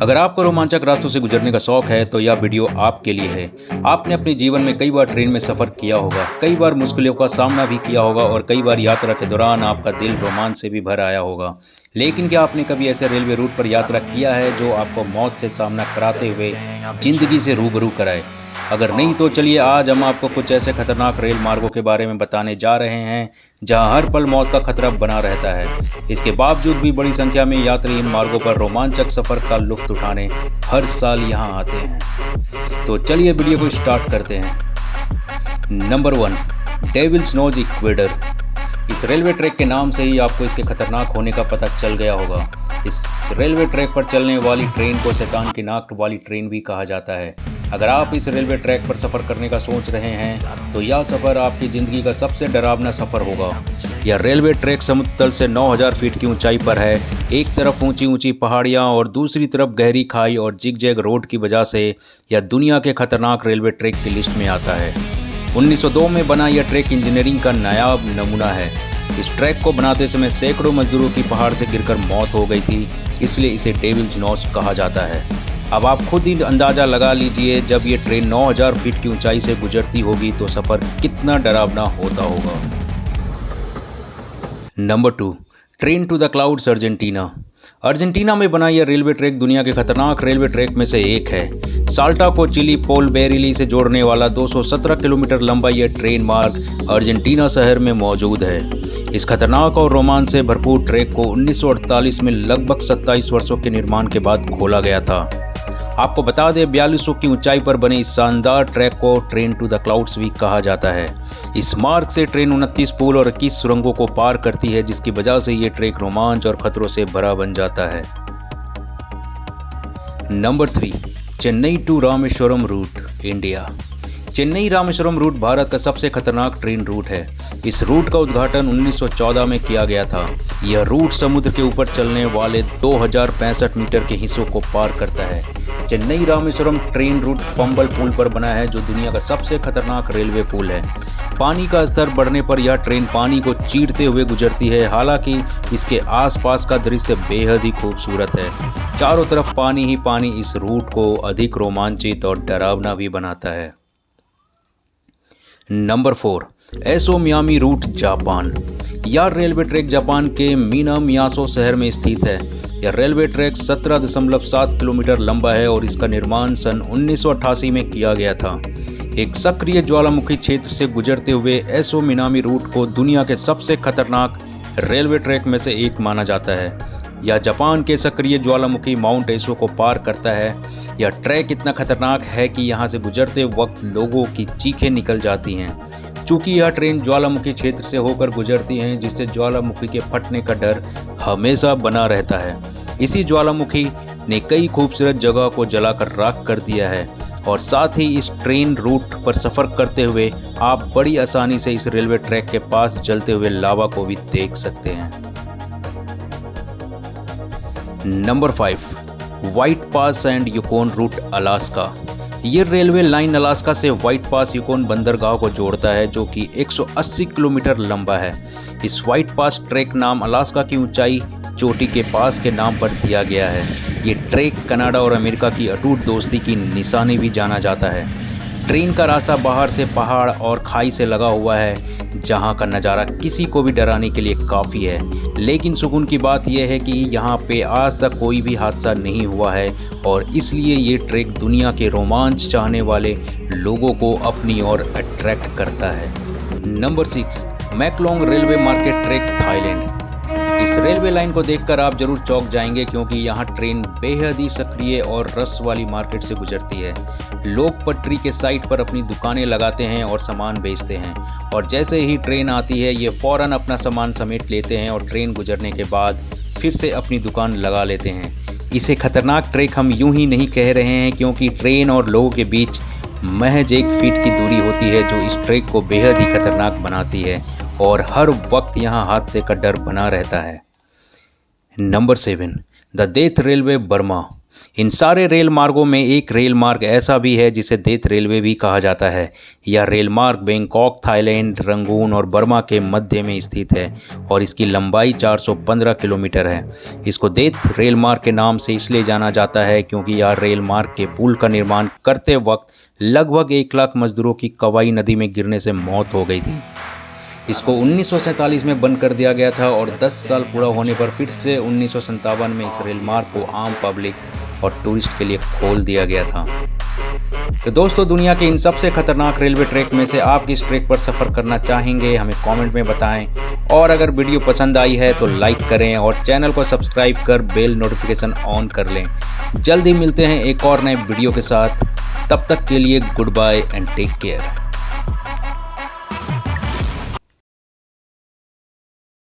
अगर आपको रोमांचक रास्तों से गुजरने का शौक है तो यह वीडियो आपके लिए है। आपने अपने जीवन में कई बार ट्रेन में सफ़र किया होगा, कई बार मुश्किलों का सामना भी किया होगा और कई बार यात्रा के दौरान आपका दिल रोमांच से भी भर आया होगा। लेकिन क्या आपने कभी ऐसे रेलवे रूट पर यात्रा किया है जो आपको मौत से सामना कराते हुए जिंदगी से रूबरू कराए? अगर नहीं तो चलिए आज हम आपको कुछ ऐसे खतरनाक रेल मार्गों के बारे में बताने जा रहे हैं जहां हर पल मौत का खतरा बना रहता है। इसके बावजूद भी बड़ी संख्या में यात्री इन मार्गों पर रोमांचक सफ़र का लुत्फ उठाने हर साल यहां आते हैं। तो चलिए वीडियो को स्टार्ट करते हैं। Number 1, Devil's Nose Ecuador. इस रेलवे ट्रैक के नाम से ही आपको इसके खतरनाक होने का पता चल गया होगा। इस रेलवे ट्रैक पर चलने वाली ट्रेन को शैतान की नाक वाली ट्रेन भी कहा जाता है। अगर आप इस रेलवे ट्रैक पर सफ़र करने का सोच रहे हैं तो यह सफ़र आपकी ज़िंदगी का सबसे डरावना सफ़र होगा। यह रेलवे ट्रैक समुद्र तल से 9000 फीट की ऊंचाई पर है। एक तरफ ऊंची ऊंची पहाड़ियां और दूसरी तरफ गहरी खाई और जिग-जैग रोड की वजह से यह दुनिया के खतरनाक रेलवे ट्रैक की लिस्ट में आता है। 1902 में बना यह ट्रैक इंजीनियरिंग का नायाब नमूना है। इस ट्रैक को बनाते समय सैकड़ों मजदूरों की पहाड़ से गिरकर मौत हो गई थी, इसलिए इसे डेविल्स नोज कहा जाता है। अब आप खुद ही अंदाज़ा लगा लीजिए, जब ये ट्रेन 9000 फीट की ऊंचाई से गुजरती होगी तो सफ़र कितना डरावना होता होगा। Number 2, Train to the Clouds Argentina. Argentina में बना यह रेलवे ट्रैक दुनिया के खतरनाक रेलवे ट्रैक में से एक है। साल्टा को चिली पोल बेरिली से जोड़ने वाला 217 किलोमीटर लंबा यह ट्रेन मार्ग अर्जेंटीना शहर में मौजूद है। इस खतरनाक और रोमांच से भरपूर ट्रैक को 1948 में लगभग 27 वर्षों के निर्माण के बाद खोला गया था। आपको बता दें, 4200 की ऊंचाई पर बने इस शानदार ट्रैक को ट्रेन टू द क्लाउड्स भी कहा जाता है। इस मार्ग से ट्रेन 29 पुल और 21 सुरंगों को पार करती है, जिसकी वजह से ये ट्रैक रोमांच और खतरों से भरा बन जाता है। Number 3, Chennai to Rameswaram route, India. Chennai Rameswaram route Bharat का सबसे खतरनाक ट्रेन रूट है। इस रूट का उद्घाटन 1914 में किया गया था। यह रूट समुद्र के ऊपर चलने वाले 2065 मीटर के हिस्सों को पार करता है। चेन्नई रामेश्वरम ट्रेन रूट पंबल पुल पर बना है, जो दुनिया का सबसे खतरनाक रेलवे पुल है। पानी का स्तर बढ़ने पर यह ट्रेन पानी को चीरते हुए गुजरती है। हालांकि इसके आसपास का दृश्य बेहद ही खूबसूरत है। चारों तरफ पानी ही पानी इस रूट को अधिक रोमांचित और डरावना भी बनाता है। नंबर 4, एसो मियामी रूट, जापान। यह रेलवे ट्रैक जापान के मिनामियासो शहर में स्थित है। यह रेलवे ट्रैक 17.7 किलोमीटर लंबा है और इसका निर्माण सन 1988 में किया गया था। एक सक्रिय ज्वालामुखी क्षेत्र से गुजरते हुए एसो मिनामी रूट को दुनिया के सबसे खतरनाक रेलवे ट्रैक में से एक माना जाता है। यह जापान के सक्रिय ज्वालामुखी माउंट एसो को पार करता है। यह ट्रैक इतना खतरनाक है कि यहाँ से गुजरते वक्त लोगों की चीखें निकल जाती हैं। चूँकि यह ट्रेन ज्वालामुखी क्षेत्र से होकर गुजरती है, जिससे ज्वालामुखी के फटने का डर हमेशा बना रहता है। इसी ज्वालामुखी ने कई खूबसूरत जगह को जलाकर राख कर दिया है और साथ ही इस ट्रेन रूट पर सफ़र करते हुए आप बड़ी आसानी से इस रेलवे ट्रैक के पास जलते हुए लावा को भी देख सकते हैं। Number 5, White Pass and Yukon route, Alaska. ये रेलवे लाइन अलास्का से व्हाइट पास यूकोन बंदरगाह को जोड़ता है, जो कि 180 किलोमीटर लंबा है। इस व्हाइट पास ट्रैक नाम अलास्का की ऊंचाई चोटी के पास के नाम पर दिया गया है। ये ट्रैक कनाडा और अमेरिका की अटूट दोस्ती की निशानी भी जाना जाता है। ट्रेन का रास्ता बाहर से पहाड़ और खाई से लगा हुआ है, जहां का नज़ारा किसी को भी डराने के लिए काफ़ी है। लेकिन सुकून की बात यह है कि यहाँ पे आज तक कोई भी हादसा नहीं हुआ है और इसलिए ये ट्रैक दुनिया के रोमांच चाहने वाले लोगों को अपनी ओर अट्रैक्ट करता है। Number 6, Maeklong railway market track, Thailand. इस रेलवे लाइन को देखकर आप जरूर चौंक जाएंगे, क्योंकि यहाँ ट्रेन बेहद ही सक्रिय और रस वाली मार्केट से गुजरती है। लोग पटरी के साइड पर अपनी दुकानें लगाते हैं और सामान बेचते हैं, और जैसे ही ट्रेन आती है ये फ़ौरन अपना सामान समेट लेते हैं और ट्रेन गुजरने के बाद फिर से अपनी दुकान लगा लेते हैं। इसे खतरनाक ट्रैक हम यूं ही नहीं कह रहे हैं, क्योंकि ट्रेन और लोगों के बीच महज 1 फीट की दूरी होती है, जो इस ट्रैक को बेहद ही खतरनाक बनाती है और हर वक्त यहाँ हादसे का डर बना रहता है। Number 7, the death railway, Burma. इन सारे रेल मार्गों में एक रेल मार्ग ऐसा भी है जिसे देत रेलवे भी कहा जाता है। यह रेल मार्ग बैंकॉक, थाईलैंड, रंगून और बर्मा के मध्य में स्थित है और इसकी लंबाई 415 किलोमीटर है। इसको देत रेल मार्ग के नाम से इसलिए जाना जाता है क्योंकि यह रेल मार्ग के पुल का निर्माण करते वक्त लगभग 1 लाख मजदूरों की कवाई नदी में गिरने से मौत हो गई थी। इसको 1947 में बंद कर दिया गया था और 10 साल पूरा होने पर फिर से 1957 में इस रेल मार्ग को आम पब्लिक और टूरिस्ट के लिए खोल दिया गया था। तो दोस्तों, दुनिया के इन सबसे खतरनाक रेलवे ट्रैक में से आप किस ट्रैक पर सफ़र करना चाहेंगे हमें कमेंट में बताएं। और अगर वीडियो पसंद आई है तो लाइक करें और चैनल को सब्सक्राइब कर बेल नोटिफिकेशन ऑन कर लें। जल्दी मिलते हैं एक और नए वीडियो के साथ। तब तक के लिए goodbye and take care.